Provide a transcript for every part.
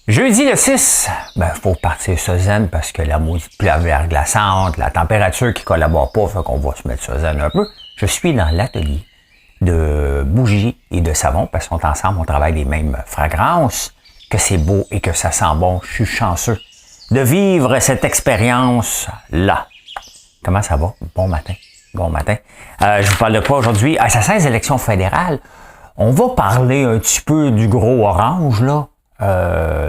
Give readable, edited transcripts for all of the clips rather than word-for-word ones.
Jeudi le 6, faut partir ça zen parce que la maudite pluie glaçante, la température qui collabore pas, fait qu'on va se mettre ça zen un peu. Je suis dans l'atelier de bougies et de savon parce qu'on est ensemble, on travaille les mêmes fragrances, que c'est beau et que ça sent bon. Je suis chanceux de vivre cette expérience-là. Comment ça va? Bon matin. Bon matin. Je vous parle de quoi aujourd'hui? Ça sent les élections fédérales. On va parler un petit peu du gros orange, là.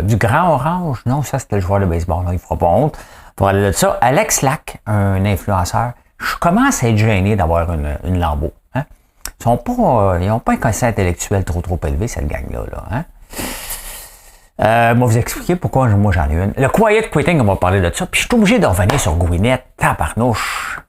Du grand orange. Non, ça, c'était le joueur de baseball. Là. Il fera pas honte. Pour aller de ça, Alex Lack, un influenceur, je commence à être gêné d'avoir une Lambo. Hein? Ils n'ont pas un quotient intellectuel trop élevé, cette gang-là. Hein? Moi, vous expliquer pourquoi moi j'en ai une. Le quiet quitting, on va parler de ça. Puis je suis obligé de revenir sur Gwyneth. Tabarnouche.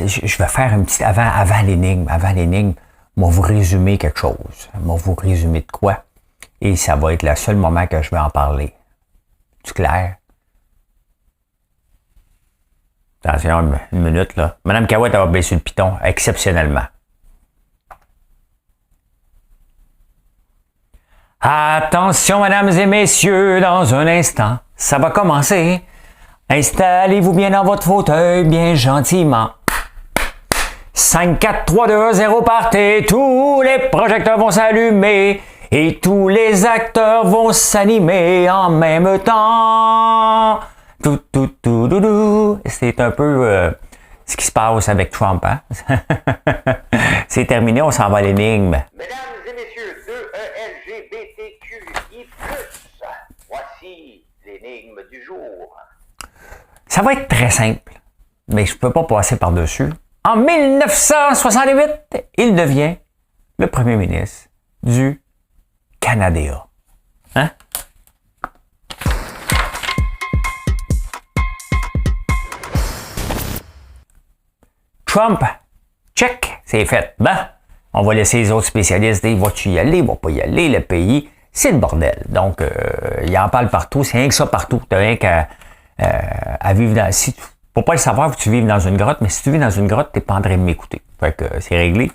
Je vais faire un petit avant l'énigme. Avant l'énigme, je vais vous résumer quelque chose. Je vais vous résumer de quoi. Et ça va être le seul moment que je vais en parler. C'est clair? Attention, une minute, là. Madame Cahouette, elle va baisser le piton, exceptionnellement. Attention, mesdames et messieurs, dans un instant, ça va commencer. Installez-vous bien dans votre fauteuil, bien gentiment. 5, 4, 3, 2, 1, 0, partez. Tous les projecteurs vont s'allumer et tous les acteurs vont s'animer en même temps. C'est un peu ce qui se passe avec Trump, hein? C'est terminé, on s'en va à l'énigme. Mesdames et messieurs, 2ELGBTQI+, voici l'énigme du jour. Ça va être très simple, mais je ne peux pas passer par-dessus. En 1968, il devient le premier ministre du Canada. Hein? Trump, check, c'est fait. On va laisser les autres spécialistes dire, vas-tu y aller, va pas y aller, le pays, c'est le bordel. Donc, il en parle partout, c'est rien que ça partout. T'as rien qu'à vivre dans... Faut pas le savoir que tu vives dans une grotte, mais si tu vis dans une grotte, t'es pas en train de m'écouter. Fait que c'est réglé.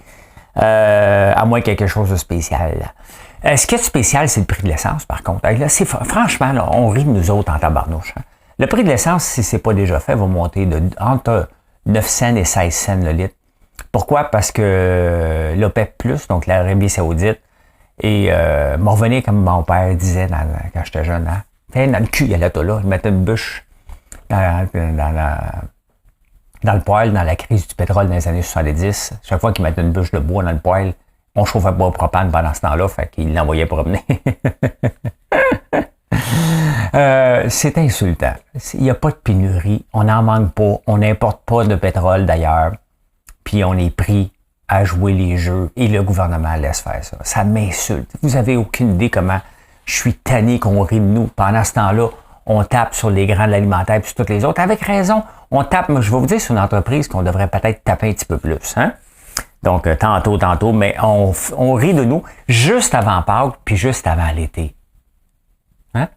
À moins quelque chose de spécial. Ce qui est spécial, c'est le prix de l'essence, par contre. Là, franchement, là, on rit de nous autres en tabarnouche. Hein. Le prix de l'essence, si c'est pas déjà fait, va monter entre 9 cents et 16 cents le litre. Pourquoi? Parce que l'OPEP+, donc l'Arabie Saoudite, et m'en revenait comme mon père disait quand j'étais jeune. Hein. Dans le cul, il y a l'auto-là, il mettait une bûche dans le poêle, dans la crise du pétrole dans les années 70. Chaque fois qu'il mettait une bûche de bois dans le poêle, on chauffait pas au propane pendant ce temps-là, fait qu'il l'envoyait promener. C'est insultant. Il n'y a pas de pénurie, on n'en manque pas, on n'importe pas de pétrole d'ailleurs, puis on est pris à jouer les jeux et le gouvernement laisse faire ça. Ça m'insulte. Vous avez aucune idée comment je suis tanné qu'on rit de nous. Pendant ce temps-là, on tape sur les grands de l'alimentaire puis sur toutes les autres. Avec raison, on tape, je vais vous dire, sur une entreprise qu'on devrait peut-être taper un petit peu plus. Hein? Donc, tantôt, mais on rit de nous juste avant Pâques puis juste avant l'été. Hein?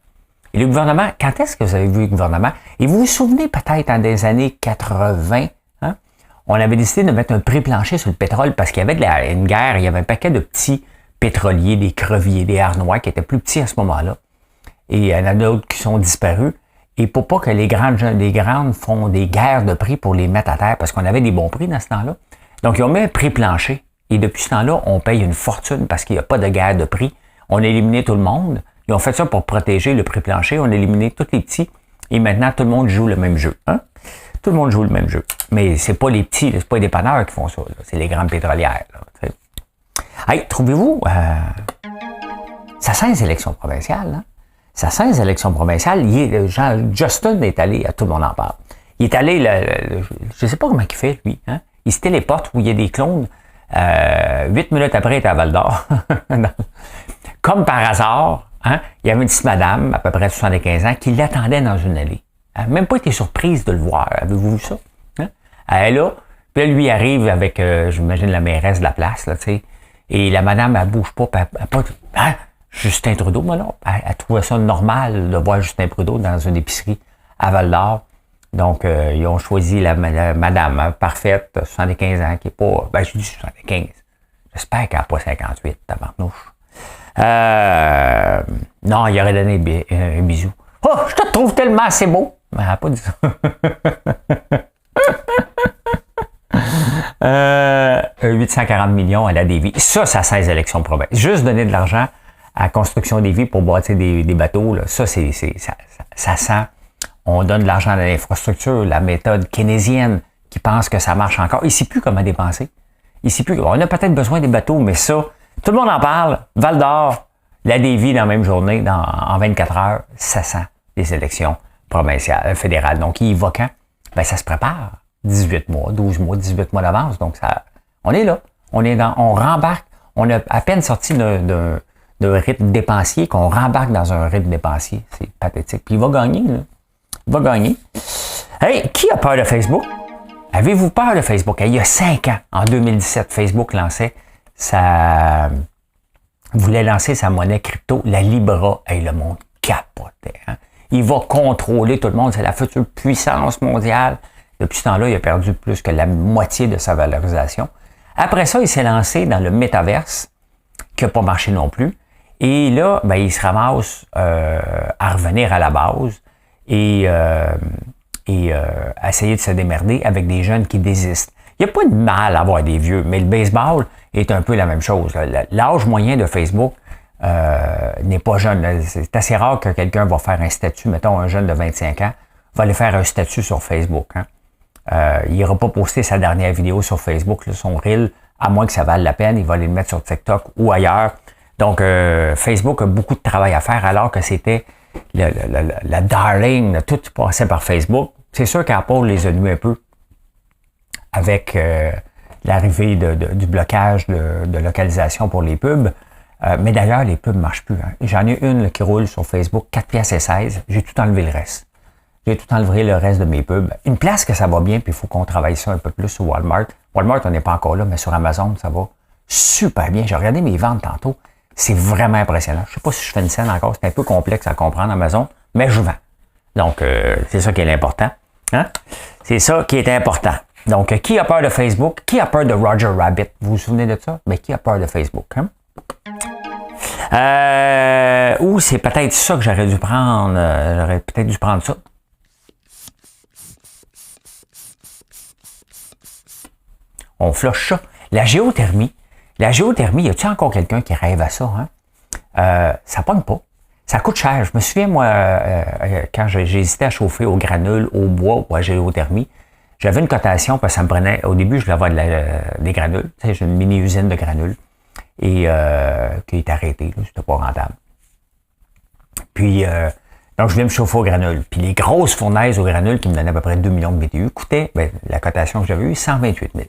Et le gouvernement, quand est-ce que vous avez vu le gouvernement? Et vous vous souvenez peut-être dans des années 80, hein? On avait décidé de mettre un prix plancher sur le pétrole parce qu'il y avait une guerre, il y avait un paquet de petits pétroliers, des creviers, des harnois qui étaient plus petits à ce moment-là. Et il y en a d'autres qui sont disparus. Et pour pas que les grandes font des guerres de prix pour les mettre à terre, parce qu'on avait des bons prix dans ce temps-là. Donc, ils ont mis un prix plancher. Et depuis ce temps-là, on paye une fortune parce qu'il n'y a pas de guerre de prix. On a éliminé tout le monde. Ils ont fait ça pour protéger le prix plancher. On a éliminé tous les petits. Et maintenant, tout le monde joue le même jeu. Hein? Tout le monde joue le même jeu. Mais c'est pas les petits, c'est pas les dépanneurs qui font ça. Là. C'est les grandes pétrolières. Là, hey, trouvez-vous... ça sent les élections provinciales, hein? Ça sent les élections provinciales. Justin est allé, tout le monde en parle. Il est allé, je ne sais pas comment il fait, lui. Hein? Il se téléporte où il y a des clones. 8 minutes après, il était à Val-d'Or. Comme par hasard, hein, il y avait une petite madame, à peu près de 75 ans, qui l'attendait dans une allée. Elle n'a même pas été surprise de le voir. Avez-vous vu ça? Hein? Elle est là. Puis là, lui arrive avec, j'imagine, la mairesse de la place, là, tu sais. Et la madame, elle bouge pas, elle pas, hein? Justin Trudeau, moi, non. Elle trouvait ça normal de voir Justin Trudeau dans une épicerie à Val-d'Or. Donc, ils ont choisi la madame hein, parfaite, 75 ans, qui est pas... Ben, je dis 75. J'espère qu'elle n'a pas 58, tabarnouche. Non, il aurait donné un bisou. Oh, je te trouve tellement assez beau. Mais elle n'a pas dit ça. 840 millions à la Davie. Ça 16 élections provinciales. Juste donner de l'argent à la construction des vies pour bâtir des bateaux, là, ça sent. On donne de l'argent à l'infrastructure, la méthode keynésienne qui pense que ça marche encore. Il ne sait plus comment dépenser. Il sait plus. On a peut-être besoin des bateaux, mais ça, tout le monde en parle. Val d'Or, la Davie dans la même journée, en 24 heures, ça sent les élections provinciales, fédérales. Donc, il va quand? Ben, ça se prépare. 18 mois, 12 mois, 18 mois d'avance. Donc, ça, on est là. On rembarque. On a à peine sorti d'un rythme dépensier qu'on rembarque dans un rythme dépensier. C'est pathétique. Puis il va gagner, là. Il va gagner. Hey, qui a peur de Facebook? Avez-vous peur de Facebook? Il y a 5 ans, en 2017, Facebook voulait lancer sa monnaie crypto, la Libra. Hey, le monde capotait. Hein? Il va contrôler tout le monde. C'est la future puissance mondiale. Depuis ce temps-là, il a perdu plus que la moitié de sa valorisation. Après ça, il s'est lancé dans le métaverse, qui n'a pas marché non plus. Et là, ben, il se ramasse à revenir à la base et essayer de se démerder avec des jeunes qui désistent. Il n'y a pas de mal à avoir des vieux, mais le baseball est un peu la même chose. L'âge moyen de Facebook n'est pas jeune. C'est assez rare que quelqu'un va faire un statut, mettons un jeune de 25 ans, va aller faire un statut sur Facebook. Hein. Il n'ira pas poster sa dernière vidéo sur Facebook, là, son reel, à moins que ça vale la peine, il va aller le mettre sur TikTok ou ailleurs. Donc, Facebook a beaucoup de travail à faire, alors que c'était la darling, là, tout passait par Facebook. C'est sûr qu'Apple les a nus un peu avec l'arrivée du blocage de localisation pour les pubs. Mais d'ailleurs, les pubs ne marchent plus. Hein. J'en ai une là, qui roule sur Facebook, 4,16 $. J'ai tout enlevé le reste. J'ai tout enlevé le reste de mes pubs. Une place que ça va bien, puis il faut qu'on travaille ça un peu plus sur Walmart. Walmart, on n'est pas encore là, mais sur Amazon, ça va super bien. J'ai regardé mes ventes tantôt. C'est vraiment impressionnant. Je ne sais pas si je fais une scène encore. C'est un peu complexe à comprendre Amazon, mais je vends. Donc, c'est ça qui est l'important. Hein? C'est ça qui est important. Donc, qui a peur de Facebook? Qui a peur de Roger Rabbit? Vous vous souvenez de ça? Mais qui a peur de Facebook? Hein? Ou c'est peut-être ça que j'aurais dû prendre. J'aurais peut-être dû prendre ça. On flush ça. La géothermie, y a-t-il encore quelqu'un qui rêve à ça? Hein? Ça pogne pas. Ça coûte cher. Je me souviens, moi, quand j'hésitais à chauffer au granule, au bois ou à géothermie, j'avais une cotation parce que ça me prenait... Au début, je voulais avoir des granules. Tu sais, j'ai une mini-usine de granules et qui est arrêtée. C'était pas rentable. Puis, donc, je voulais me chauffer au granule. Puis, les grosses fournaises au granule qui me donnaient à peu près 2 millions de BTU coûtaient, la cotation que j'avais eue, 128 000.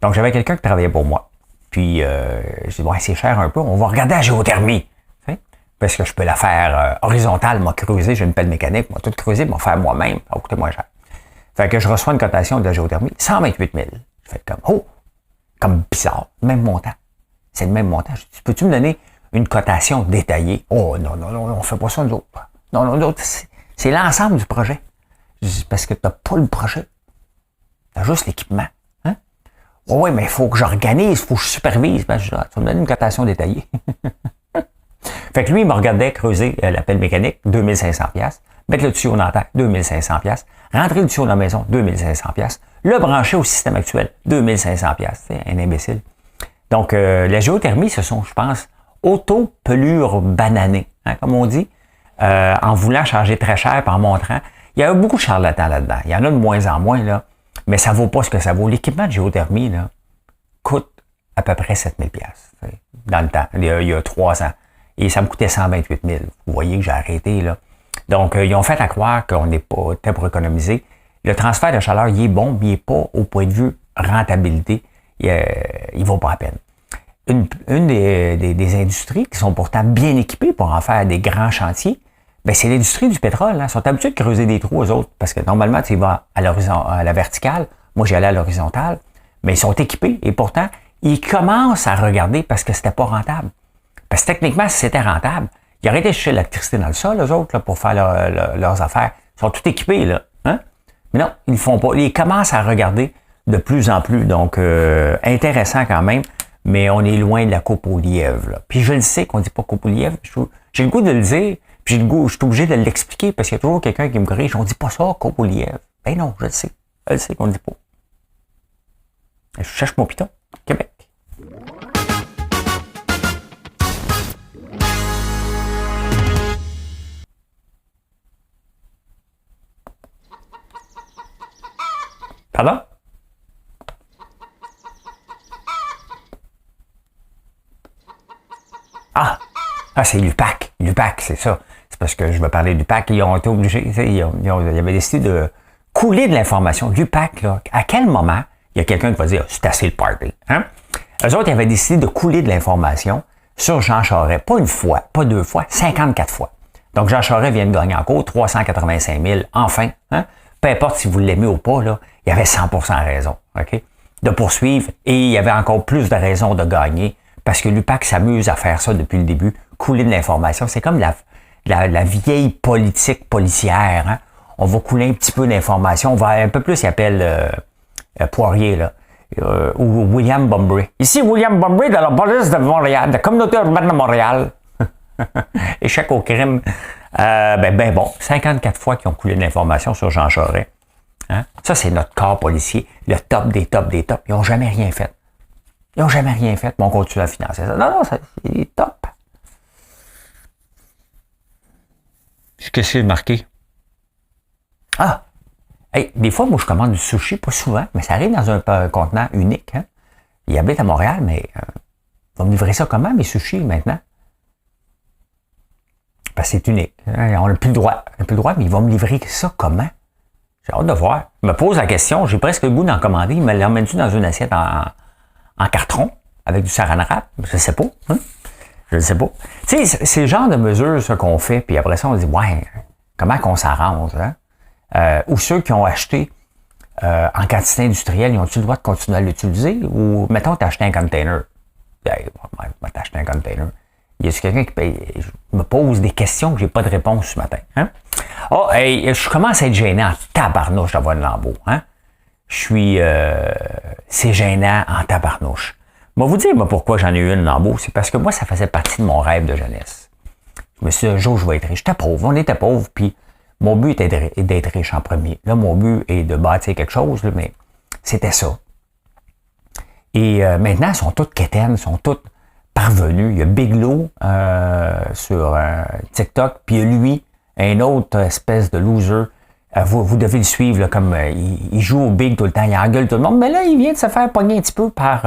Donc, j'avais quelqu'un qui travaillait pour moi. Puis, je dis, ouais, c'est cher un peu, on va regarder la géothermie. T'sais? Parce que je peux la faire horizontale, m'a creusé, j'ai une pelle mécanique, m'a tout creusé, m'a faire moi-même, ça va coûter moins cher. Fait que je reçois une cotation de la géothermie, 128 000. Je fais comme bizarre, même montant. C'est le même montant. Je dis, peux-tu me donner une cotation détaillée? Oh, non, on fait pas ça, nous autres. Non, c'est l'ensemble du projet. Je dis, parce que t'as pas le projet. T'as juste l'équipement. Hein? Oh, oui, mais il faut que j'organise, il faut que je supervise. Ben, je dis, tu vas me donner une cotation détaillée. Fait que lui, il me regardait creuser la pelle mécanique, 2500 $. Mettre le tuyau dans la terre, 2500 $. Rentrer le tuyau dans la maison, 2500 $. Le brancher au système actuel, 2500 $. C'est un imbécile. Donc, la géothermie, ce sont, je pense, auto-pelures bananées, hein, comme on dit, en voulant charger très cher, en montrant. Il y a beaucoup de charlatans là-dedans. Il y en a de moins en moins, là, mais ça vaut pas ce que ça vaut. L'équipement de géothermie là, coûte à peu près 7000 $, dans le temps, il y a 3 ans. Et ça me coûtait 128 000. Vous voyez que j'ai arrêté, là. Donc, ils ont fait à croire qu'on n'est pas très pour économiser. Le transfert de chaleur, il est bon, mais il n'est pas au point de vue rentabilité. Il vaut pas la peine. Une des industries qui sont pourtant bien équipées pour en faire des grands chantiers, ben c'est l'industrie du pétrole. Hein. Ils sont habitués de creuser des trous aux autres, parce que normalement, tu vas à la verticale Moi, j'y allais à l'horizontale, mais ils sont équipés et pourtant, ils commencent à regarder parce que c'était pas rentable. Parce que techniquement, si c'était rentable, ils auraient été chercher l'électricité dans le sol, eux autres, là, pour faire leurs affaires. Ils sont tout équipés, là. Hein? Mais non, ils ne font pas. Ils commencent à regarder de plus en plus. Donc, intéressant quand même, mais on est loin de la coupe au lièvre. Là. Puis je le sais qu'on ne dit pas coupe au lièvre. J'ai le goût de le dire, puis je suis obligé de l'expliquer parce qu'il y a toujours quelqu'un qui me corrige. On ne dit pas ça, coupe au lièvre. Ben non, je le sais. Je le sais qu'on ne dit pas. Je cherche mon piton. Québec. Pardon? Ah, c'est l'UPAC. L'UPAC, c'est ça. C'est parce que je veux parler d'UPAC. Ils ont été obligés, ils avaient décidé de couler de l'information. L'UPAC, là, à quel moment il y a quelqu'un qui va dire « c'est assez le party ». Hein? Eux autres, ils avaient décidé de couler de l'information sur Jean Charest. Pas une fois, pas deux fois, 54 fois. Donc, Jean Charest vient de gagner en cours 385 000, enfin. Hein? Peu importe si vous l'aimez ou pas, là, il y avait 100% raison, OK? De poursuivre, et il y avait encore plus de raisons de gagner, parce que l'UPAC s'amuse à faire ça depuis le début, couler de l'information. C'est comme la vieille politique policière. Hein? On va couler un petit peu d'informations. On va un peu plus, il appelle Poirier, là, ou William Bumbry. Ici, William Bumbry de la police de Montréal, de la communauté urbaine de Montréal. Échec au crime. Bon, 54 fois qu'ils ont coulé de l'information sur Jean Charest. Hein? Ça, c'est notre corps policier, le top des tops des tops. Ils n'ont jamais rien fait. Ils n'ont jamais rien fait, mais on continue à financer ça. Non, c'est top. Qu'est-ce que c'est marqué? Ah! Hey, des fois, moi, je commande du sushi, pas souvent, mais ça arrive dans un contenant unique. Hein? Il habite à Montréal, mais ils vont me livrer ça comment, mes sushis, maintenant? Parce que c'est unique. Hein? On n'a plus le droit. On n'a plus le droit, mais ils vont me livrer ça comment? J'ai hâte de voir. Je me pose la question, j'ai presque le goût d'en commander. Ils me l'emmènent-tu dans une assiette en carton, avec du saran wrap? Je sais pas. Hein? Je ne sais pas. Tu sais, c'est le genre de mesures, ce qu'on fait, puis après ça, on dit, ouais, comment qu'on s'arrange, hein? Ou ceux qui ont acheté en quantité industrielle, ils ont-ils le droit de continuer à l'utiliser? Ou, mettons, t'as acheté un container. T'as acheté un container. Il y a quelqu'un qui paye. Je me pose des questions que j'ai pas de réponse ce matin. Hein? Oh, hey, je commence à être gêné en tabarnouche d'avoir une lambeau. Hein? C'est gênant en tabarnouche. Moi, vous dire pourquoi j'en ai eu une lambeau, c'est parce que moi, ça faisait partie de mon rêve de jeunesse. Je me suis dit, un jour, je vais être riche. J'étais pauvre, on était pauvres, puis mon but était d'être riche en premier. Là, mon but est de bâtir quelque chose, là, mais c'était ça. Et maintenant, ils sont toutes quétaines, ils sont toutes parvenus. Il y a Biglo sur TikTok, puis il y a lui, un autre espèce de loser. Vous devez le suivre, là, comme il joue au big tout le temps, il engueule tout le monde, mais là, il vient de se faire pogner un petit peu par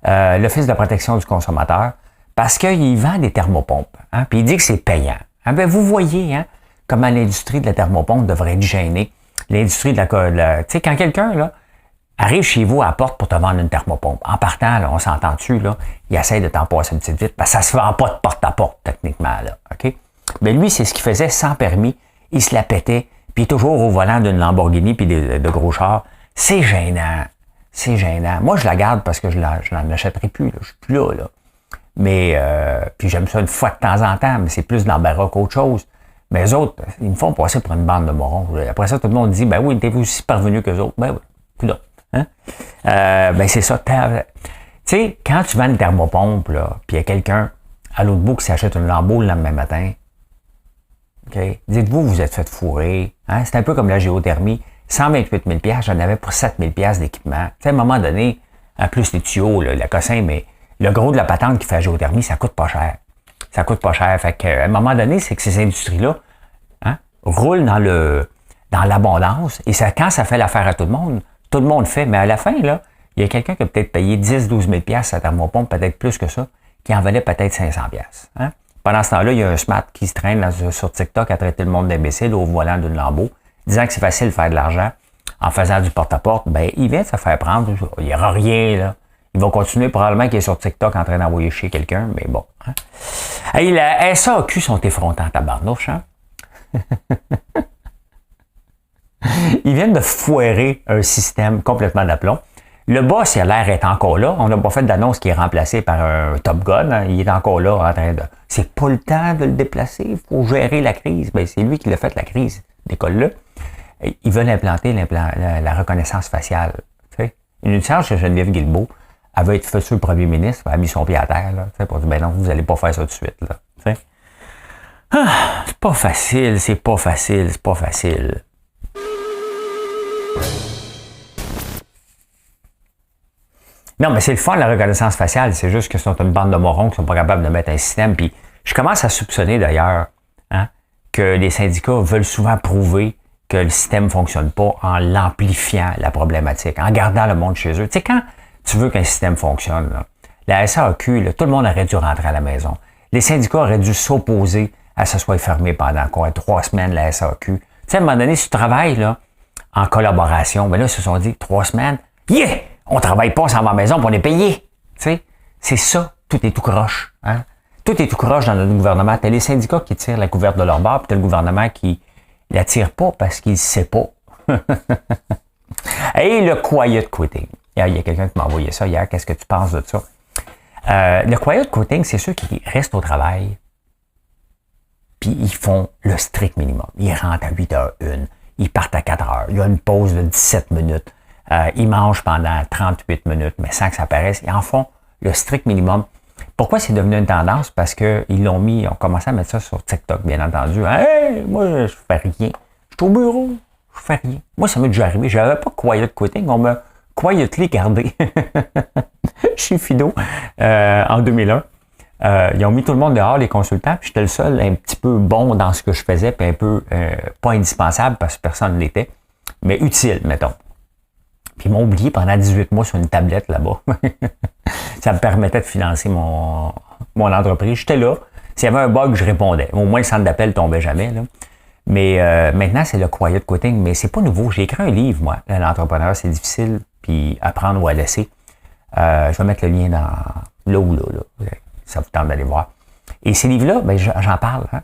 l'Office de la protection du consommateur parce qu'il vend des thermopompes. Hein, puis il dit que c'est payant. Hein, ben, vous voyez hein, comment l'industrie de la thermopompe devrait être gênée. L'industrie de la tu sais, quand quelqu'un là arrive chez vous à la porte pour te vendre une thermopompe, en partant, là, on s'entend dessus, là, il essaie de t'en passer une petite vite, parce que ça se vend pas de porte à porte, techniquement, là. OK? Mais lui, c'est ce qu'il faisait sans permis. Il se la pétait, puis toujours au volant d'une Lamborghini puis de gros chars. C'est gênant. C'est gênant. Moi, je la garde parce que je n'en achèterai plus. Là. Je suis plus là. Mais, puis j'aime ça une fois de temps en temps, mais c'est plus de l'embarras qu'autre chose. Mais eux autres, ils me font passer pour une bande de morons. Après ça, tout le monde dit, ben oui, t'es aussi parvenu qu'eux autres. Ben oui, plus là. Hein? Ben c'est ça. Tu sais, quand tu vends une thermopompe, là, puis il y a quelqu'un à l'autre bout qui s'achète une Lambo le lendemain matin, okay? Dites-vous, vous êtes fait fourrer. Hein? C'est un peu comme la géothermie. 128 000 $, j'en avais pour 7 000 $ d'équipement. Tu sais, à un moment donné, en plus les tuyaux, là, la cossin, mais le gros de la patente qui fait la géothermie, ça coûte pas cher. Ça coûte pas cher. Fait qu'à un moment donné, c'est que ces industries-là hein, roulent dans l'abondance. Et ça, quand ça fait l'affaire à tout le monde fait. Mais à la fin, là, il y a quelqu'un qui a peut-être payé 10-12 000 $ à thermopompe, peut-être plus que ça, qui en valait peut-être 500 $. Hein? Pendant ce temps-là, il y a un smart qui se traîne sur TikTok à traiter le monde d'imbéciles au volant d'une Lambo, disant que c'est facile de faire de l'argent en faisant du porte-à-porte. Ben, il vient de se faire prendre. Il n'y aura rien, là. Il va continuer probablement qu'il est sur TikTok en train d'envoyer chez quelqu'un, mais bon. Hein? Hey, la SAQ sont effrontants, tabarnouche, hein? Ils viennent de foirer un système complètement d'aplomb. Le boss, il a l'air d'être encore là. On n'a pas fait d'annonce qui est remplacé par un Top Gun. Hein. Il est encore là en train de... C'est pas le temps de le déplacer. Il faut gérer la crise. Ben, c'est lui qui l'a fait, la crise d'école-là. Ils veulent implanter la reconnaissance faciale. T'sais. Une chance que Geneviève Guilbeault, elle veut être futur premier ministre, elle a mis son pied à terre, là, pour dire, ben non, vous n'allez pas faire ça tout de suite, là. C'est pas facile, c'est pas facile, c'est pas facile. Non, mais c'est le fun, la reconnaissance faciale, c'est juste que ce sont une bande de morons qui sont pas capables de mettre un système, puis je commence à soupçonner d'ailleurs, hein, que les syndicats veulent souvent prouver que le système ne fonctionne pas en l'amplifiant, la problématique, en gardant le monde chez eux. Tu sais, quand tu veux qu'un système fonctionne, là, la SAQ, là, tout le monde aurait dû rentrer à la maison. Les syndicats auraient dû s'opposer à ce soit fermé pendant quoi, 3 semaines, la SAQ. Tu sais, à un moment donné, si tu travailles là, en collaboration, ben là, ils se sont dit, 3 semaines, yeah! On travaille pas, on s'en va à la maison, puis on est payé. Tu sais, c'est ça, tout est tout croche. Hein? Tout est tout croche dans notre gouvernement. T'as les syndicats qui tirent la couverte de leur bord, puis t'as le gouvernement qui la tire pas parce qu'il ne sait pas. Et le quiet quitting. Il y a quelqu'un qui m'a envoyé ça hier. Qu'est-ce que tu penses de ça? Le quiet quitting, c'est ceux qui restent au travail puis ils font le strict minimum. Ils rentrent à 8h01, ils partent à 4h, il y a une pause de 17 minutes, ils mangent pendant 38 minutes, mais sans que ça paraisse, ils en font le strict minimum. Pourquoi c'est devenu une tendance? Parce qu'ils l'ont mis, ils ont commencé à mettre ça sur TikTok, bien entendu. Hey, moi, je fais rien. Je suis au bureau, je fais rien. Moi, ça m'est déjà arrivé. Je n'avais pas quiet quitting, on m'a quietly gardé. Chez Fido, en 2001. Ils ont mis tout le monde dehors, les consultants, puis j'étais le seul un petit peu bon dans ce que je faisais, puis un peu pas indispensable parce que personne ne l'était, mais utile, mettons. Puis ils m'ont oublié pendant 18 mois sur une tablette là-bas. Ça me permettait de financer mon entreprise. J'étais là. S'il y avait un bug, je répondais. Au moins, le centre d'appel tombait jamais. Là. Mais maintenant, c'est le quiet quitting. Mais c'est pas nouveau. J'ai écrit un livre, moi. L'entrepreneur, c'est difficile. Puis apprendre ou à laisser. Je vais mettre le lien dans là ou là. Ça vous tente d'aller voir. Et ces livres-là, ben, j'en parle. Hein?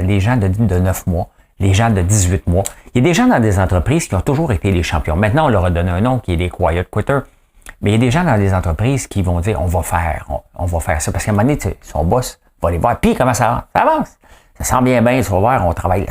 Les gens de 9 mois, les gens de 18 mois. Il y a des gens dans des entreprises qui ont toujours été les champions. Maintenant, on leur a donné un nom qui est des quiet quitters. Mais il y a des gens dans des entreprises qui vont dire on va faire ça. Parce qu'à un moment donné, son boss va aller voir. Puis comment ça avance? Ça avance. Ça sent bien, tu vas voir, on travaille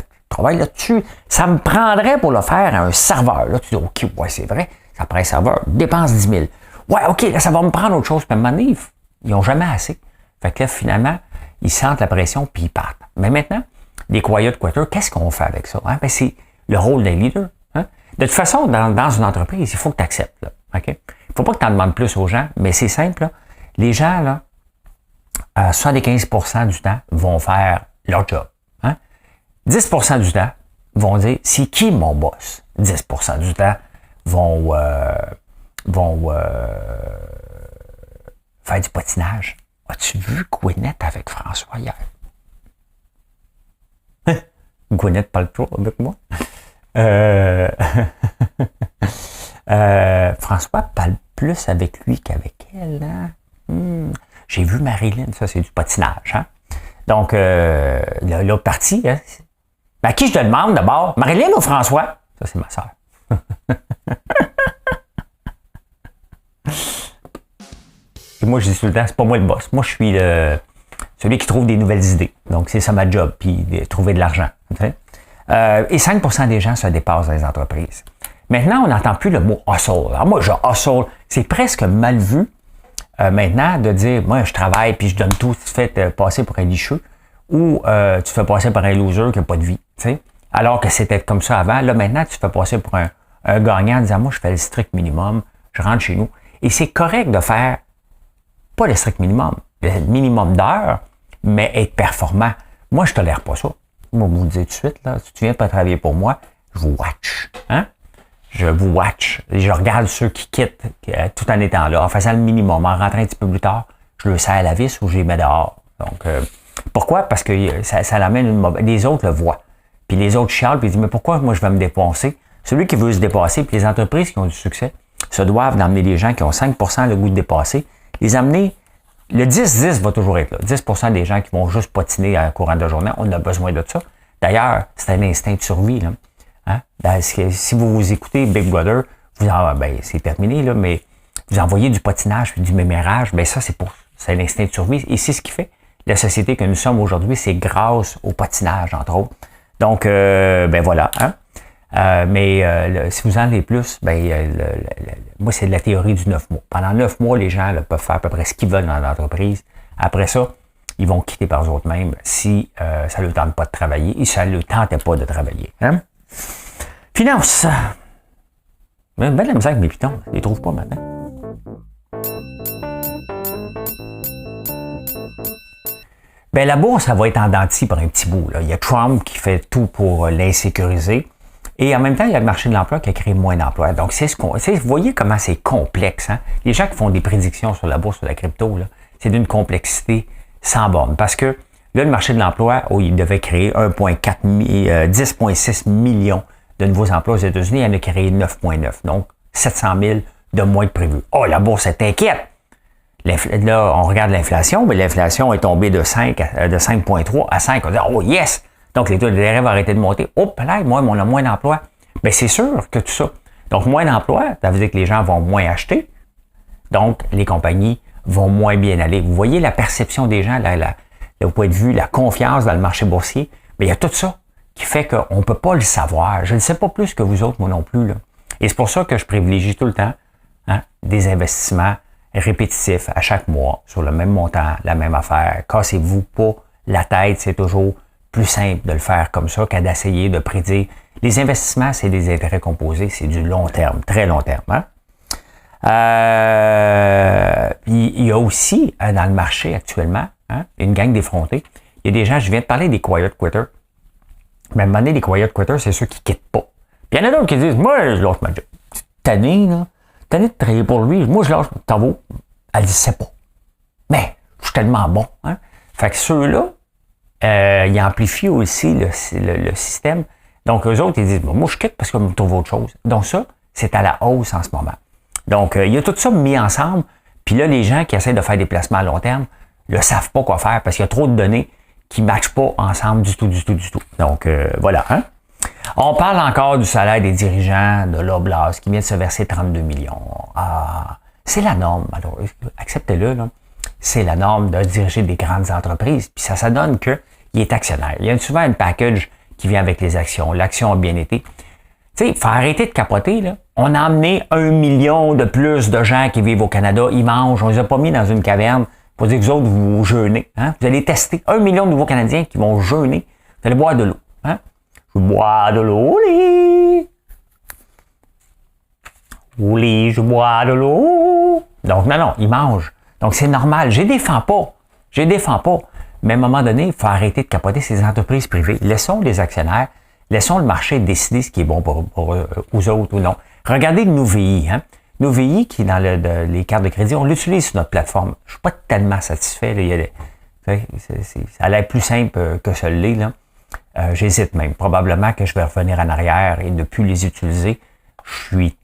là-dessus. Ça me prendrait pour le faire à un serveur. Là, tu dis OK, ouais, c'est vrai. Ça prend un serveur. Dépense 10 000. Ouais, OK, là, ça va me prendre autre chose. Puis à un moment donné, ils n'ont jamais assez. Fait que là, finalement, ils sentent la pression puis ils partent. Mais maintenant, les quiet quitters, qu'est-ce qu'on fait avec ça? Hein? Ben, c'est le rôle d'un leader. Hein? De toute façon, dans une entreprise, il faut que tu acceptes. Là, OK? Il ne faut pas que tu en demandes plus aux gens, mais c'est simple. Là. Les gens, là, 75% du temps, vont faire leur job. Hein? 10% du temps vont dire c'est qui mon boss? 10% du temps vont faire du patinage. As-tu vu Gwyneth avec François hier? Gwyneth parle trop avec moi. François parle plus avec lui qu'avec elle. Hein? J'ai vu Marilyn, ça c'est du patinage. Hein? Donc, l'autre partie, hein? Ben, à qui je te demande d'abord? Marilyn ou François? Ça c'est ma soeur. Et moi, je dis tout le temps, c'est pas moi le boss. Moi, je suis celui qui trouve des nouvelles idées. Donc, c'est ça ma job, puis de trouver de l'argent. Okay? Et 5% des gens se dépassent dans les entreprises. Maintenant, on n'entend plus le mot « hustle ». Alors moi, je hustle. C'est presque mal vu maintenant de dire « moi, je travaille, puis je donne tout, tu te fais passer pour un licheux » ou tu te fais passer par un loser qui n'a pas de vie. T'sais? Alors que c'était comme ça avant. Là, maintenant, tu te fais passer pour un gagnant en disant « moi, je fais le strict minimum, je rentre chez nous ». Et c'est correct de faire pas le strict minimum, le minimum d'heures, mais être performant. Moi, je ne tolère pas ça. Moi, vous le dis tout de suite, là, si tu viens pas travailler pour moi, je vous watch. Hein? Je vous watch. Je regarde ceux qui quittent tout en étant là, en faisant le minimum, en rentrant un petit peu plus tard, je le serre à la vis ou je les mets dehors. Donc, pourquoi? Parce que ça l'amène une mauvaise... Les autres le voient. Puis les autres chialent, puis ils disent, mais pourquoi moi je vais me dépenser? Celui qui veut se dépasser, puis les entreprises qui ont du succès, se doivent d'emmener les gens qui ont 5% le goût de dépasser, les amener, le 10-10 va toujours être là. 10% des gens qui vont juste patiner à courant de la journée, on a besoin de ça. D'ailleurs, c'est un instinct de survie. Là. Hein? Si vous écoutez Big Brother, c'est terminé, là, mais vous envoyez du patinage puis du mémérage, ben ça, c'est l'instinct de survie. Et c'est ce qui fait la société que nous sommes aujourd'hui, c'est grâce au patinage, entre autres. Donc, voilà. Hein? Si vous en avez plus, moi, c'est la théorie du 9 mois. Pendant 9 mois, les gens là, peuvent faire à peu près ce qu'ils veulent dans l'entreprise. Après ça, ils vont quitter par eux-mêmes si ça ne leur tente pas de travailler et ça ne leur tentait pas de travailler. Hein? Finance. Même la misère avec mes pitons, je les trouve pas maintenant. La bourse, ça va être en dents de scie pour un petit bout. Là. Il y a Trump qui fait tout pour l'insécuriser. Et en même temps, il y a le marché de l'emploi qui a créé moins d'emplois. Donc, vous voyez comment c'est complexe. Hein? Les gens qui font des prédictions sur la bourse, sur la crypto, là, c'est d'une complexité sans borne. Parce que là, le marché de l'emploi, il devait créer 10,6 millions de nouveaux emplois aux États-Unis. Il en a créé 9,9. Donc, 700 000 de moins que prévu. Oh, la bourse est inquiète. Là, on regarde l'inflation, mais l'inflation est tombée de 5,3 à 5. On dit, oh yes! Donc, les taux d'intérêt vont arrêter de monter. Oh, là, moi, on a moins d'emplois. Bien, c'est sûr que tout ça. Donc, moins d'emplois, ça veut dire que les gens vont moins acheter. Donc, les compagnies vont moins bien aller. Vous voyez la perception des gens, au point de vue, la confiance dans le marché boursier. Mais il y a tout ça qui fait qu'on ne peut pas le savoir. Je ne sais pas plus que vous autres, moi non plus. Là. Et c'est pour ça que je privilégie tout le temps des investissements répétitifs à chaque mois sur le même montant, la même affaire. Cassez-vous pas la tête, c'est toujours plus simple de le faire comme ça qu'à d'essayer de prédire. Les investissements, c'est des intérêts composés, c'est du long terme, très long terme. Hein? Il y a aussi, dans le marché actuellement, une gang d'effrontés. Il y a des gens, je viens de parler des quiet quitters. Mais à un moment donné, les quiet quitters, c'est ceux qui ne quittent pas. Puis il y en a d'autres qui disent, moi, je lâche ma job. Tanné, là. Tanné de travailler pour lui. Moi, je lâche. T'en vas. Elle dit, c'est pas. Mais, je suis tellement bon. Hein? Fait que ceux-là, ils amplifient aussi le système. Donc, eux autres, ils disent, moi, je quitte parce que je me trouve autre chose. Donc, ça, c'est à la hausse en ce moment. Donc, il y a tout ça mis ensemble. Puis là, les gens qui essaient de faire des placements à long terme ne savent pas quoi faire parce qu'il y a trop de données qui ne matchent pas ensemble du tout. Donc, voilà. Hein? On parle encore du salaire des dirigeants de l'Oblast qui vient de se verser 32 millions. Ah, c'est la norme. Alors, acceptez-le, là. C'est la norme de diriger des grandes entreprises. Puis ça donne qu'il est actionnaire. Il y a souvent un package qui vient avec les actions. L'action a bien été. Tu sais, il faut arrêter de capoter, là. On a emmené 1 million de plus de gens qui vivent au Canada. Ils mangent. On les a pas mis dans une caverne pour dire que vous autres, vous jeûnez. Hein? Vous allez tester 1 million de nouveaux Canadiens qui vont jeûner. Vous allez boire de l'eau. Hein? Je bois de l'eau, oui. Oui, je bois de l'eau. Donc, non, ils mangent. Donc, c'est normal. Je les défends pas. Mais à un moment donné, il faut arrêter de capoter ces entreprises privées. Laissons les actionnaires, laissons le marché décider ce qui est bon pour aux autres ou non. Regardez le Nouvei. Hein? Nouvei, qui est dans les cartes de crédit, on l'utilise sur notre plateforme. Je ne suis pas tellement satisfait. Là. Ça a l'air plus simple que celui-là. J'hésite même. Probablement que je vais revenir en arrière et ne plus les utiliser. Je suis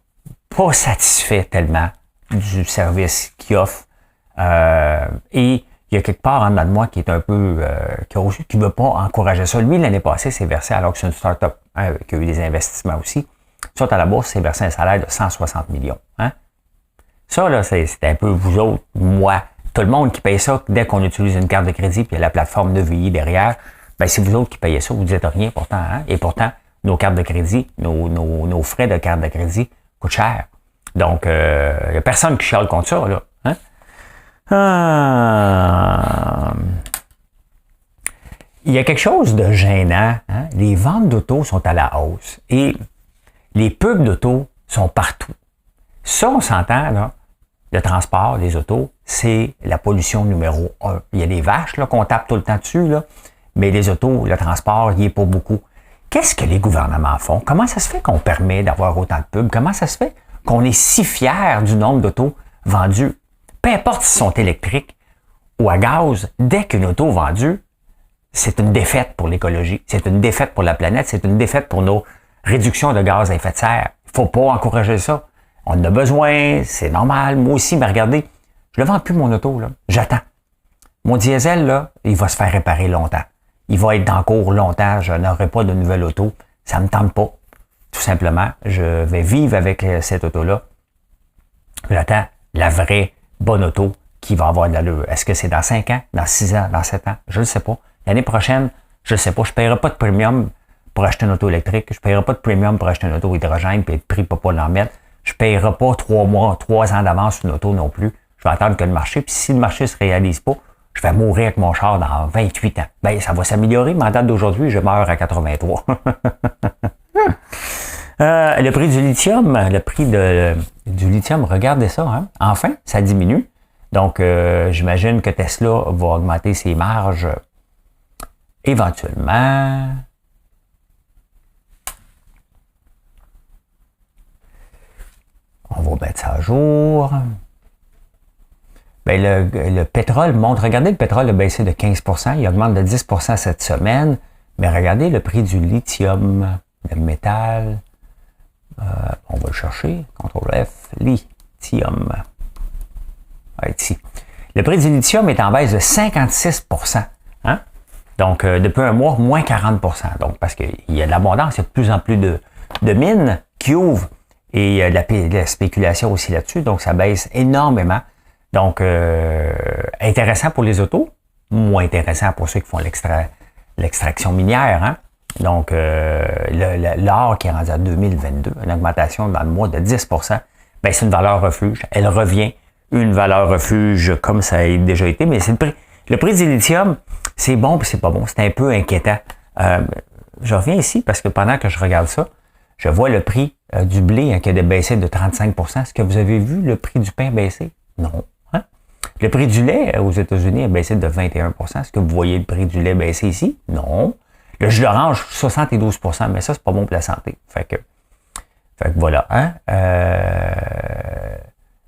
pas satisfait tellement du service qu'ils offrent. Et il y a quelque part en dedans de moi qui est un peu qui ne veut pas encourager ça. Lui, l'année passée, s'est versé, alors que c'est une start-up qui a eu des investissements aussi. Ça, à la bourse, s'est versé un salaire de 160 millions. Hein? Ça, là, c'est un peu vous autres, moi, tout le monde qui paye ça dès qu'on utilise une carte de crédit puis il y a la plateforme Neuvei derrière. Ben, c'est vous autres qui payez ça, vous ne dites rien pourtant. Hein? Et pourtant, nos cartes de crédit, nos frais de carte de crédit coûtent cher. Donc, il n'y a personne qui chiale contre ça, là. Hein? Il y a quelque chose de gênant. Hein? Les ventes d'auto sont à la hausse et les pubs d'auto sont partout. Ça, on s'entend, là. Le transport, les autos, c'est la pollution numéro 1. Il y a des vaches là, qu'on tape tout le temps dessus, là, mais les autos, le transport, il n'y est pas beaucoup. Qu'est-ce que les gouvernements font? Comment ça se fait qu'on permet d'avoir autant de pubs? Comment ça se fait qu'on est si fiers du nombre d'autos vendus? Peu importe s'ils sont électriques ou à gaz, dès qu'une auto est vendue, c'est une défaite pour l'écologie, c'est une défaite pour la planète, c'est une défaite pour nos réductions de gaz à effet de serre. Il ne faut pas encourager ça. On en a besoin, c'est normal. Moi aussi, mais regardez, je ne vends plus mon auto, là. J'attends. Mon diesel, là, il va se faire réparer longtemps. Il va être dans le cours longtemps. Je n'aurai pas de nouvelle auto. Ça ne me tente pas. tout simplement, je vais vivre avec cette auto-là. J'attends la vraie bonne auto qui va avoir de l'allure. Est-ce que c'est dans 5 ans, dans 6 ans, dans 7 ans? Je ne sais pas. L'année prochaine, je ne sais pas. Je ne paierai pas de premium pour acheter une auto électrique. Je ne paierai pas de premium pour acheter une auto hydrogène et être pris pour pas l'en mettre. Je ne paierai pas 3 ans d'avance une auto non plus. Je vais attendre que le marché, puis si le marché ne se réalise pas, je vais mourir avec mon char dans 28 ans. Ben, ça va s'améliorer, mais en date d'aujourd'hui, je meurs à 83. Le prix du lithium, du lithium, regardez ça, hein? Enfin, ça diminue. Donc, j'imagine que Tesla va augmenter ses marges éventuellement. On va mettre ça à jour. Ben, le pétrole monte. Regardez, le pétrole a baissé de 15%. Il augmente de 10% cette semaine. Mais regardez le prix du lithium, le métal. On va le chercher. CTRL F. Lithium. Ici. Le prix du lithium est en baisse de 56%. Hein? Donc, depuis un mois, moins 40%. Donc, parce qu'il y a de l'abondance, il y a de plus en plus de mines qui ouvrent. Et il y a de la spéculation aussi là-dessus. Donc, ça baisse énormément. Donc, intéressant pour les autos, moins intéressant pour ceux qui font l'extraction minière. Hein? Donc, l'or qui est rendu à 2022, une augmentation dans le mois de 10%, ben, c'est une valeur refuge. Elle revient une valeur refuge comme ça a déjà été, mais c'est le prix. Le prix du lithium, c'est bon puis c'est pas bon. C'est un peu inquiétant. Je reviens ici parce que pendant que je regarde ça, je vois le prix du blé hein, qui a baissé de 35%. Est-ce que vous avez vu le prix du pain baisser? Non. Hein? Le prix du lait aux États-Unis a baissé de 21%. Est-ce que vous voyez le prix du lait baisser ici? Non. Le jus d'orange, 72%, mais ça, c'est pas bon pour la santé. Fait que voilà. Hein?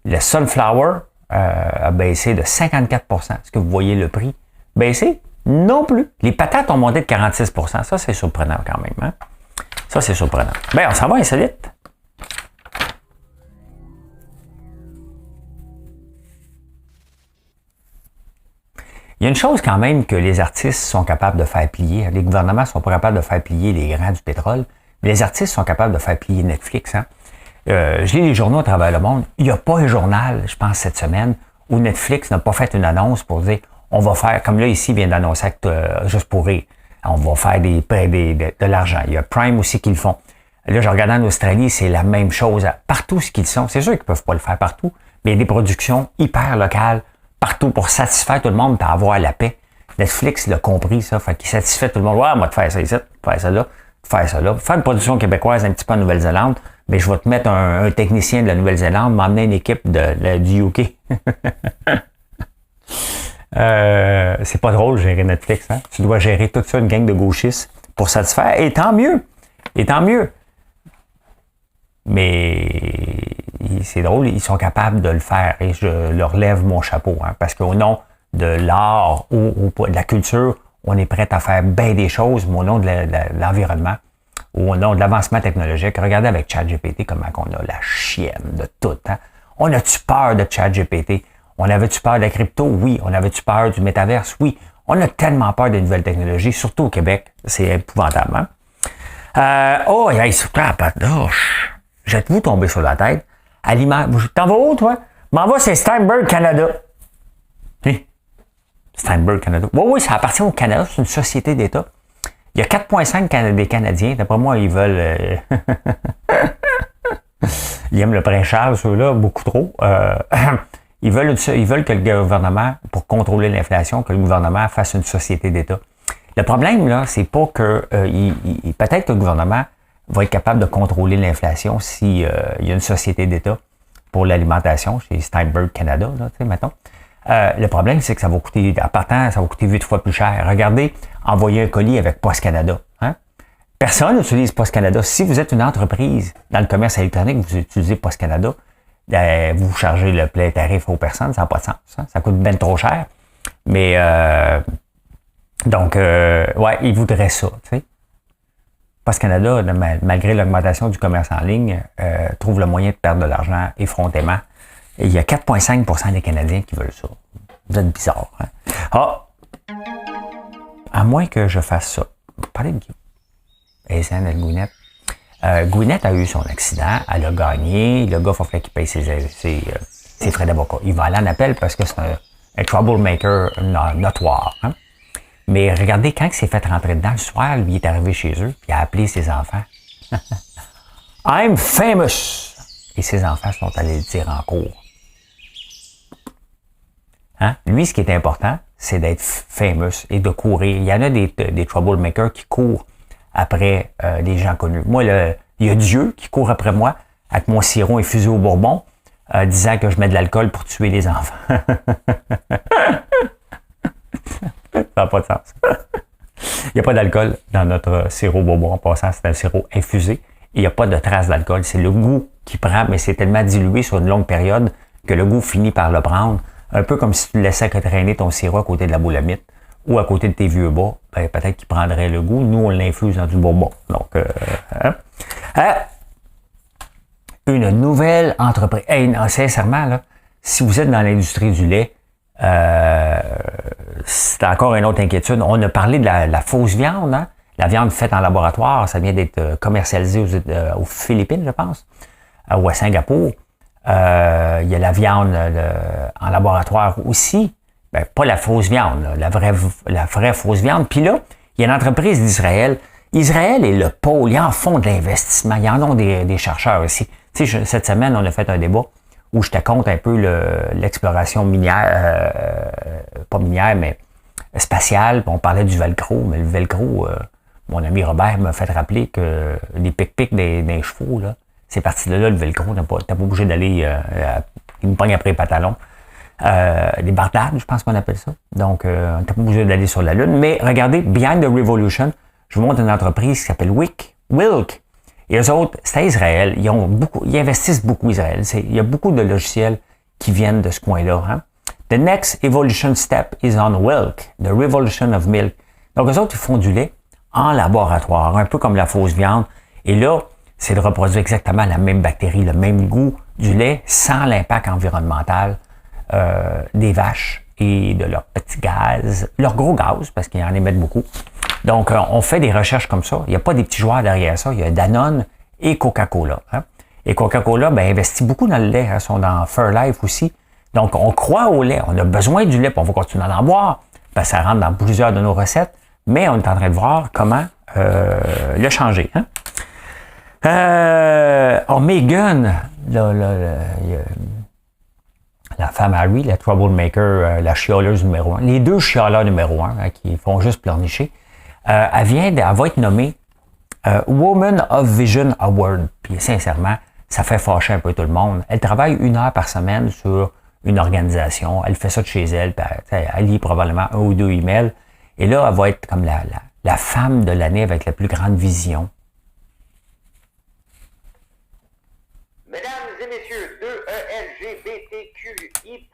Le sunflower a baissé de 54%. Est-ce que vous voyez le prix baisser? Non plus. Les patates ont monté de 46%. Ça, c'est surprenant quand même. Hein? Ça, c'est surprenant. Bien, on s'en va insolite. Il y a une chose quand même que les artistes sont capables de faire plier. Les gouvernements ne sont pas capables de faire plier les grands du pétrole, mais les artistes sont capables de faire plier Netflix. Hein? Je lis les journaux à travers le monde. Il n'y a pas un journal, je pense, cette semaine, où Netflix n'a pas fait une annonce pour dire on va faire, comme là, ici, vient d'annoncer juste pour rire, on va faire de l'argent. Il y a Prime aussi qui le font. Là, je regarde en Australie, c'est la même chose. Partout ce qu'ils sont. C'est sûr qu'ils ne peuvent pas le faire partout, mais il y a des productions hyper locales, partout pour satisfaire tout le monde et avoir la paix. Netflix l'a compris, ça. Fait qu'il satisfait tout le monde. Ouais, on va te faire ça ici, faire ça là, faire ça là. Faire une production québécoise un petit peu en Nouvelle-Zélande, mais je vais te mettre un technicien de la Nouvelle-Zélande, m'emmener une équipe du UK. C'est pas drôle de gérer Netflix. Hein? Tu dois gérer toute ça, une gang de gauchistes, pour satisfaire. Et tant mieux. Et tant mieux. Mais c'est drôle, ils sont capables de le faire et je leur lève mon chapeau. Hein, parce qu'au nom de l'art ou de la culture, on est prêt à faire bien des choses, mais au nom de l'environnement ou au nom de l'avancement technologique. Regardez avec ChatGPT comment on a la chienne de tout. Hein. On a-tu peur de ChatGPT? On avait-tu peur de la crypto? Oui. On avait-tu peur du métaverse? Oui. On a tellement peur des nouvelles technologies, surtout au Québec. C'est épouvantable. Hein? Jette-vous tomber sur la tête. T'en vas où, toi? M'en va, c'est Steinberg Canada. Oui. Steinberg Canada. Oui, ça appartient au Canada. C'est une société d'État. Il y a 4,5 des Canadiens. D'après moi, ils veulent... ils aiment le prince Charles, ceux-là, beaucoup trop. Ils veulent que le gouvernement, pour contrôler l'inflation, que le gouvernement fasse une société d'État. Le problème, là, c'est pas que... peut-être que le gouvernement va être capable de contrôler l'inflation s'il y a une société d'État pour l'alimentation chez Steinberg Canada, là, tu sais, mettons. Le problème, c'est que ça va coûter, à partant, ça va coûter 8 fois plus cher. Regardez, envoyer un colis avec Post Canada. Hein? Personne n'utilise Post Canada. Si vous êtes une entreprise dans le commerce électronique, vous utilisez Post Canada, vous chargez le plein tarif aux personnes, ça n'a pas de sens. Hein? Ça coûte bien trop cher. Mais, ouais, ils voudraient ça, tu sais. Post Canada, malgré l'augmentation du commerce en ligne, trouve le moyen de perdre de l'argent effrontément. Et il y a 4,5% des Canadiens qui veulent ça. Vous êtes bizarre. Hein? Ah! À moins que je fasse ça. Parlez de Guillaume. Hey, c'est Anne Gounette. Gwyneth a eu son accident, elle a gagné, le gars, il faut qu'il paye ses frais d'avocat. Il va aller en appel parce que c'est un troublemaker notoire. Hein? Mais regardez, quand il s'est fait rentrer dedans le soir, lui, il est arrivé chez eux, puis il a appelé ses enfants. I'm famous! Et ses enfants sont allés le dire en cours. Hein? Lui, ce qui est important, c'est d'être famous et de courir. Il y en a des troublemakers qui courent après des gens connus. Moi, il y a Dieu qui court après moi avec mon sirop infusé au bourbon, disant que je mets de l'alcool pour tuer les enfants. Ça n'a pas de sens. Il n'y a pas d'alcool dans notre sirop bourbon. En passant, c'est un sirop infusé. Il n'y a pas de trace d'alcool. C'est le goût qui prend, mais c'est tellement dilué sur une longue période que le goût finit par le prendre. Un peu comme si tu laissais traîner ton sirop à côté de la boulamite ou à côté de tes vieux bas. Ben, peut-être qu'il prendrait le goût. Nous, on l'infuse dans du bourbon. Donc, une nouvelle entreprise. Hey, non, sincèrement, là, si vous êtes dans l'industrie du lait, c'est encore une autre inquiétude. On a parlé de la fausse viande, hein? La viande faite en laboratoire, ça vient d'être commercialisé aux Philippines, je pense, ou à Singapour. Il y a la viande en laboratoire aussi. Ben, pas la fausse viande, là, la vraie fausse viande. Puis là, il y a une entreprise d'Israël. Israël est le pôle, ils en font de l'investissement. Ils en ont des chercheurs aussi. Tu sais, cette semaine, on a fait un débat où je te compte un peu l'exploration minière, pas minière, mais spatiale. On parlait du velcro, mais le velcro, mon ami Robert m'a fait rappeler que les pic-pics des chevaux, là, c'est parti de là, le velcro. T'as pas obligé d'aller, il me pogne après les pantalons. Des bardades, je pense qu'on appelle ça. Donc, t'as pas obligé d'aller sur la Lune. Mais regardez, Behind the Revolution, je vous montre une entreprise qui s'appelle Wilk. Et eux autres, c'est à Israël. Ils investissent beaucoup Israël. Il y a beaucoup de logiciels qui viennent de ce coin-là. Hein? The next evolution step is on Wilk, the revolution of milk. Donc, eux autres, ils font du lait en laboratoire, un peu comme la fausse viande. Et là, c'est de reproduire exactement la même bactérie, le même goût du lait, sans l'impact environnemental des vaches et de leurs petits gaz, leurs gros gaz, parce qu'ils en émettent beaucoup. Donc, on fait des recherches comme ça. Il n'y a pas des petits joueurs derrière ça. Il y a Danone et Coca-Cola. Hein? Et Coca-Cola investit beaucoup dans le lait. Hein? Ils sont dans Fairlife aussi. Donc, on croit au lait. On a besoin du lait, puis on va continuer à en boire. Ben, ça rentre dans plusieurs de nos recettes. Mais on est en train de voir comment le changer. Hein? Megan, la femme Harry, la troublemaker, la chialeuse numéro 1, les deux chialeurs numéro 1 hein, qui font juste pleurnicher, elle va être nommée Woman of Vision Award. Puis sincèrement, ça fait fâcher un peu tout le monde. Elle travaille 1 heure par semaine sur une organisation. Elle fait ça de chez elle. Puis elle lit probablement 1 ou 2 emails. Et là, elle va être comme la femme de l'année avec la plus grande vision. Mesdames et messieurs, 2ELGBTQI+,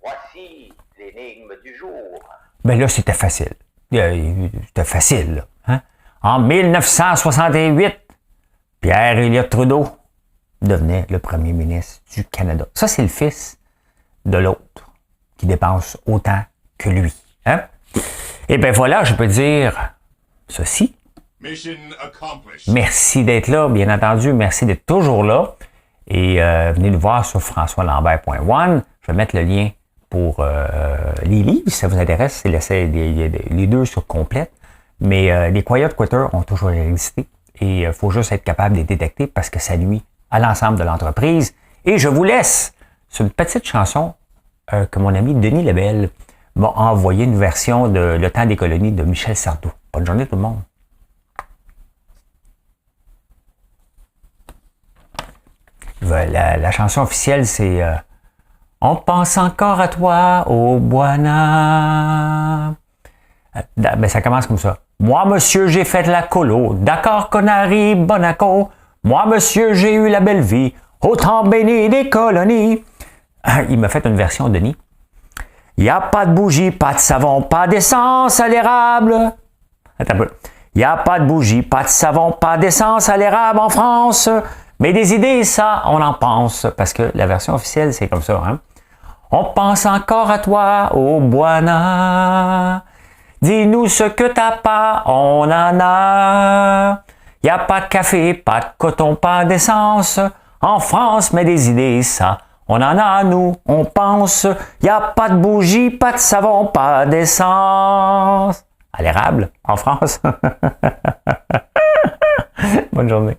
voici l'énigme du jour. Ben là, c'était facile. C'était facile, là. Hein? En 1968, Pierre Elliott Trudeau devenait le premier ministre du Canada. Ça, c'est le fils de l'autre qui dépense autant que lui. Hein? Et bien voilà, je peux dire ceci. Mission accomplished. Merci d'être là, bien entendu. Merci d'être toujours là. Et venez nous voir sur françoislambert.one. Je vais mettre le lien pour les livres, si ça vous intéresse. C'est les deux sur complète. Mais les Quiet Quitters ont toujours existé. Et il faut juste être capable de les détecter parce que ça nuit à l'ensemble de l'entreprise. Et je vous laisse sur une petite chanson que mon ami Denis Lebel m'a envoyé, une version de Le temps des colonies de Michel Sardou. Bonne journée tout le monde. La chanson officielle, c'est On pense encore à toi, oh Buana. Ben, ça commence comme ça. Moi, monsieur, j'ai fait la colo. D'accord, Connery, Bonaco. Moi, monsieur, j'ai eu la belle vie. Au temps béni des colonies. Il m'a fait une version, Denis. Il n'y a pas de bougie, pas de savon, pas d'essence à l'érable. Attends un peu. Il n'y a pas de bougie, pas de savon, pas d'essence à l'érable en France. Mais des idées, ça, on en pense. Parce que la version officielle, c'est comme ça. Hein? On pense encore à toi, oh Buana. Dis-nous ce que t'as pas, on en a. Y a pas de café, pas de coton, pas d'essence. En France, mais des idées, ça, on en a, nous, on pense. Y a pas de bougie, pas de savon, pas d'essence. À l'érable, en France. Bonne journée.